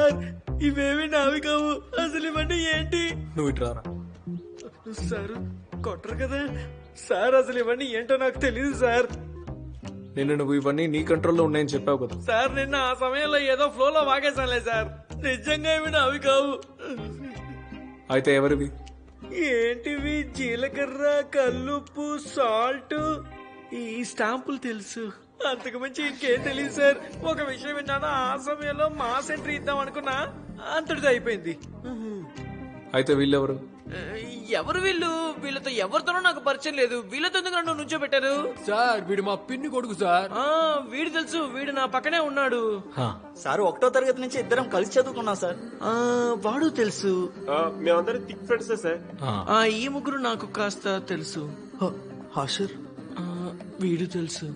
Sir ఇవేవి నావి కావు, అసలు ఇవన్నీ ఏంటి? నువ్వు ఇటు రారా. సార్ కొట్టరు కదా సార్, అసలు ఇవన్నీ ఏంటో నాకు తెలియదు సార్. నిన్న నువ్వు ఇవన్నీ నీ కంట్రోల్లో ఉన్నాయని చెప్పావు కదా. సార్ నిన్న ఆ సమయంలో ఏదో ఫ్లోలో వాగేసానులే సార్, నిజంగా ఇవి నావి కావు. అయితే ఎవరివి? ఏంటివి? జీలకర్ర, కల్లుప్పు, సాల్ట్, ఈ స్టాంపులు తెలుసు, అంతకు మించి ఇంకేం తెలియదు సార్. ఒక విషయం విన్నాను, ఆ సమయంలో మాస్ ఎంట్రీ ఇద్దాం అనుకున్నా, అంతటిది అయిపోయింది. అయితే వీళ్ళెవరు? ఎవరు వీళ్ళు? వీళ్ళతో ఎవరితోనో నాకు పరిచయం లేదు, వీళ్ళతో ఎందుకు నన్ను నుంచోబెట్టారు? సార్ వీడు మా పిన్ని కొడుకు సార్. వీడు తెలుసు, వీడు నా పక్కనే ఉన్నాడు. సార్ 1వ తరగతి నుంచి ఇద్దరం కలిసి చదువుకున్నాం సార్. వాడు తెలుసు. మేమందరం థిక్ ఫ్రెండ్స్ సార్. ఈ ముగ్గురు నాకు కాస్త తెలుసు. హాషర్, వీడు తెలుసు.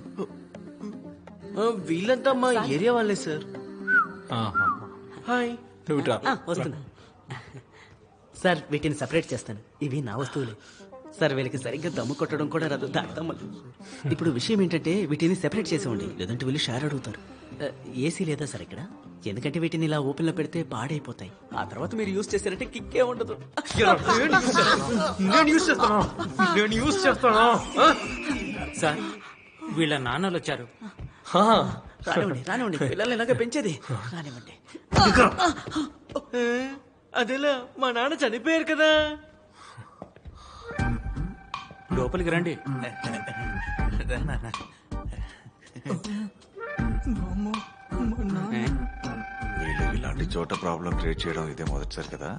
వీళ్ళంతా మా ఏరియా వాళ్ళే సార్. హాయ్. నువ్వు ఇటు రా. వస్తున్నా సార్. వీటిని సెపరేట్ చేస్తాను, ఇవి నా వస్తువులే సార్. వీళ్ళకి సరిగ్గా దమ్ము కొట్టడం కూడా రాదు, దాడతామలు. ఇప్పుడు విషయం ఏంటంటే వీటిని సెపరేట్ చేసి ఉండి, లేదంటే వీళ్ళు షేర్ అడుగుతారు. ఏసీ లేదా సార్ ఇక్కడ? ఎందుకంటే వీటిని ఇలా ఓపెన్ లో పెడితే పాడైపోతాయి, ఆ తర్వాత మీరు యూజ్ చేశారంటే కిక్కే ఉండదు. నేను యూజ్ చేస్తాను. సార్ వీళ్ళ నాన్నలు వచ్చారు. రానివ్వండి రానివ్వండి, పిల్లల్ని ఇలాగే పెంచేది, రానివ్వండి. అదేలా మా నాన్న చనిపోయారు కదా. లోపలికి రండి. వీళ్ళు ఇలాంటి చోట ప్రాబ్లం క్రియేట్ చేయడం ఇదే మొదటిసారి కదా.